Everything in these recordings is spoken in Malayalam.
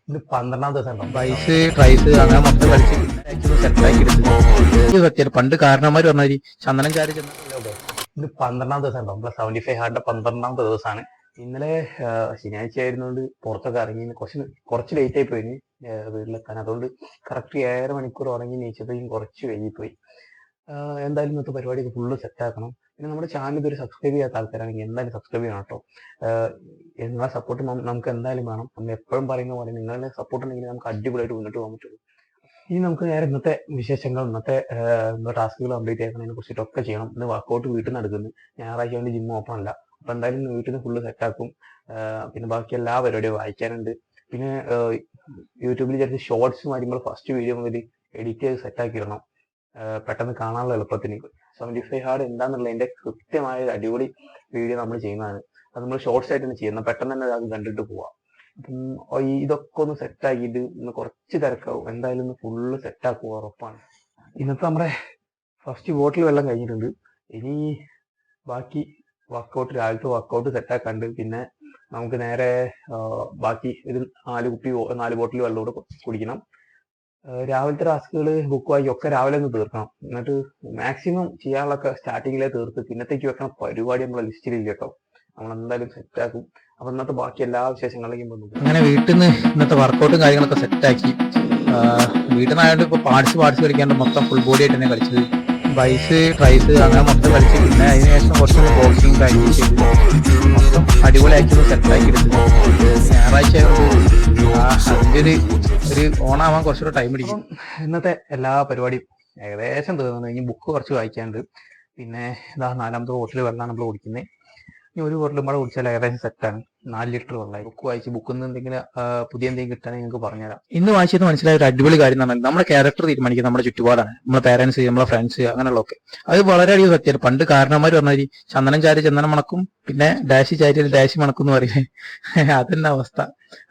ഇത് 12-ാം ദിവസം ഉണ്ടോ ബൈസ് ട്രൈസ് അങ്ങനെ മൊത്തം കളിച്ച് പിന്നെ സെറ്റാക്കി എടുത്തു സത്യം. പണ്ട് കാരണന്മാര് പറഞ്ഞ ചന്ദനം ചാരി ചെന്ന ഇത് 12-ാം ദിവസം ഉണ്ടോ നമ്മളെ 75 ഹാർഡിന്റെ 12-ാമത്തെ ദിവസമാണ്. ഇന്നലെ ശനിയാഴ്ച ആയിരുന്നോണ്ട് പുറത്തൊക്കെ ഇറങ്ങി കുറച്ച് ലേറ്റ് ആയി പോയി വീട്ടിലെത്താൻ. അതുകൊണ്ട് കറക്റ്റ് 7.5 മണിക്കൂർ ഉറങ്ങി നീച്ചപ്പോഴും കുറച്ച് വൈകിപ്പോയി. എന്തായാലും ഇന്നത്തെ പരിപാടിയൊക്കെ ഫുള്ള് സെറ്റാക്കണം. പിന്നെ നമ്മുടെ ചാനൽ ഇതൊരു സബ്സ്ക്രൈബ് ചെയ്യാത്ത ആൾക്കാരാണെങ്കിൽ എന്തായാലും സബ്സ്ക്രൈബ് ചെയ്യണം കേട്ടോ. നിങ്ങളെ സപ്പോർട്ട് നമുക്ക് എന്തായാലും വേണം. നമ്മൾ എപ്പോഴും പറയുന്ന പോലെ നിങ്ങളുടെ സപ്പോർട്ട് ഉണ്ടെങ്കിൽ നമുക്ക് അടിപൊളിയായിട്ട് മുന്നോട്ട് പോകാൻ പറ്റുള്ളൂ. ഇനി നമുക്ക് നേരെ ഇന്നത്തെ വിശേഷങ്ങൾ, ഇന്നത്തെ ടാസ്കുകൾ കംപ്ലീറ്റ് ആക്കുന്നതിനെ കുറിച്ചിട്ടൊക്കെ ചെയ്യണം. ഇന്ന് വർക്കൗട്ട് വീട്ടിൽ നിന്ന് എടുക്കുന്നു. ഞായറാഴ്ച കൊണ്ട് ജിം ഓപ്പൺ അല്ല. അപ്പൊ എന്തായാലും വീട്ടിൽ നിന്ന് ഫുള്ള് സെറ്റാക്കും. പിന്നെ ബാക്കി എല്ലാ പരിപാടിയും വായിക്കാനുണ്ട്. പിന്നെ യൂട്യൂബിൽ ചിലപ്പോൾ ഷോർട്സ് മാറ്റുമ്പോൾ ഫസ്റ്റ് വീഡിയോ മുതൽ എഡിറ്റ് ചെയ്ത് സെറ്റാക്കി ഇടണം, പെട്ടെന്ന് കാണാനുള്ള എളുപ്പത്തിന്. 75 ഹാർഡ് എന്താണെന്നുള്ളതിന്റെ കൃത്യമായ ഒരു അടിപൊളി വീഡിയോ നമ്മൾ ചെയ്യുന്നതാണ്. അത് നമ്മൾ ഷോർട്സ് ആയിട്ട് തന്നെ ചെയ്യുന്നത്, പെട്ടെന്ന് തന്നെ അത് കണ്ടിട്ട് പോവാം. അപ്പം ഇതൊക്കെ ഒന്ന് സെറ്റാക്കിയിട്ട് ഇന്ന് കുറച്ച് തിരക്കാവും. എന്തായാലും ഒന്ന് ഫുള്ള് സെറ്റാക്കുക ഉറപ്പാണ്. ഇന്നത്തെ നമ്മുടെ ഫസ്റ്റ് ബോട്ടിൽ വെള്ളം കഴിഞ്ഞിട്ടുണ്ട്. ഇനി ബാക്കി വർക്കൗട്ട്, രാവിലത്തെ വർക്കൗട്ട് സെറ്റാക്കാണ്ട്. പിന്നെ നമുക്ക് നേരെ ബാക്കി ഒരു 4 ബോട്ടിൽ വെള്ളം കൂടെ കുടിക്കണം. രാവിലത്തെ ടാസ്കുകൾ ബുക്ക് വായിക്കും ഒക്കെ രാവിലെ ഒന്ന് തീർക്കണം. എന്നിട്ട് മാക്സിമം ചെയ്യാനുള്ളൊക്കെ സ്റ്റാർട്ടിങ്ങിലെ തീർത്ത് പിന്നത്തേക്ക് വെക്കണ പരിപാടി നമ്മളെ ലിസ്റ്റിലില്ല കേട്ടോ. നമ്മൾ എന്തായാലും സെറ്റാക്കും. അപ്പൊ ഇന്നത്തെ ബാക്കി എല്ലാ വിശേഷങ്ങളിലേക്കും പോകുന്നു. അങ്ങനെ വീട്ടിൽ നിന്ന് ഇന്നത്തെ വർക്കൗട്ടും കാര്യങ്ങളൊക്കെ സെറ്റാക്കി. വീട്ടിൽ നിന്നായതുകൊണ്ട് ഇപ്പൊ പാർട്സ് കളിക്കാണ്ട് മൊത്തം ഫുൾ ബോഡി ആയിട്ട് തന്നെ കളിച്ചത്. ബൈസ് ട്രൈസ് അങ്ങനെ മൊത്തം കളിച്ച് പിന്നെ അതിനുശേഷം കുറച്ച് ബോക്സിങ് പ്രാക്ടീസ് ചെയ്ത് മൊത്തം അടിപൊളിയാക്കി സെറ്റാക്കി എടുത്തത്. ഞായറാഴ്ച അതിന്റെ ഒരു ഓണാവാൻ കുറച്ചുകൂടെ ടൈം പിടിക്കും. ഇന്നത്തെ എല്ലാ പരിപാടിയും ഏകദേശം തീർന്നു. ഇനി ബുക്ക് കുറച്ച് വായിക്കാനുണ്ട്. പിന്നെ ഇതാ 4-ാമത്തെ ബോട്ടിൽ വെള്ളമാണ് നമ്മൾ കുടിക്കുന്നത്. ഇനി ഒരു ബോട്ടിലും കൂടെ കുടിച്ചാൽ ഏകദേശം സെറ്റാണ്. 4 ലിറ്റർ വെള്ളമായി. ബുക്ക് വായിച്ച് ബുക്കിൽ നിന്ന് എന്തെങ്കിലും പുതിയ എന്തെങ്കിലും കിട്ടാണെങ്കിൽ നിങ്ങൾക്ക് പറഞ്ഞുതരാം. ഇന്ന് വായിച്ചത് മനസ്സിലായ ഒരു അടിപൊളി കാര്യം എന്ന് പറഞ്ഞാൽ നമ്മുടെ ക്യാരക്ടർ തീരുമാനിക്കുന്നത് നമ്മുടെ ചുറ്റുപാടാണ്, നമ്മുടെ പേരൻസ്, നമ്മുടെ ഫ്രണ്ട്സ്, അങ്ങനെയുള്ളതൊക്കെ. അത് വളരെയധികം സത്യമാണ്. പണ്ട് കാരണന്മാർ പറഞ്ഞ ചന്ദനം ചാരി ചന്ദനം മണക്കും, പിന്നെ ഡാഷി ചാരി ഡാഷി മണക്കും എന്ന് പറയില്ലേ, അതിന്റെ അവസ്ഥ.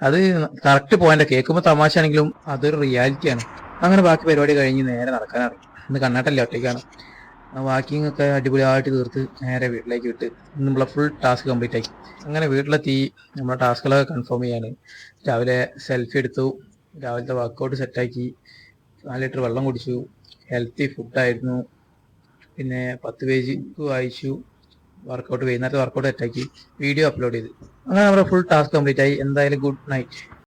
അത് കറക്റ്റ് പോയിന്റ്. കേൾക്കുമ്പോൾ തമാശ ആണെങ്കിലും അതൊരു റിയാലിറ്റിയാണ്. അങ്ങനെ ബാക്കി പരിപാടി കഴിഞ്ഞ് നേരെ നടക്കാനിറങ്ങി. ഇന്ന് കണ്ണാട്ടല്ലേ, ഒറ്റയ്ക്കാണ്. വാക്കിംഗ് ഒക്കെ അടിപൊളിയായിട്ട് തീർത്ത് നേരെ വീട്ടിലേക്ക് വിട്ട് നമ്മളെ ഫുൾ ടാസ്ക് കംപ്ലീറ്റ് ആക്കി. അങ്ങനെ വീട്ടിലെത്തി നമ്മളെ ടാസ്കുകളൊക്കെ കൺഫേം ചെയ്യാണ്. രാവിലെ സെൽഫി എടുത്തു, രാവിലത്തെ വർക്കൗട്ട് സെറ്റാക്കി, 4 ലിറ്റർ വെള്ളം കുടിച്ചു, ഹെൽത്തി ഫുഡായിരുന്നു, പിന്നെ 10 പേജ് വായിച്ചു, വൈകുന്നേരത്തെ വർക്കൗട്ട് സെറ്റാക്കി, വീഡിയോ അപ്ലോഡ് ചെയ്തു. അങ്ങനെ നമ്മുടെ ഫുൾ ടാസ്ക് കംപ്ലീറ്റ് ആയി. എന്തായാലും ഗുഡ് നൈറ്റ്.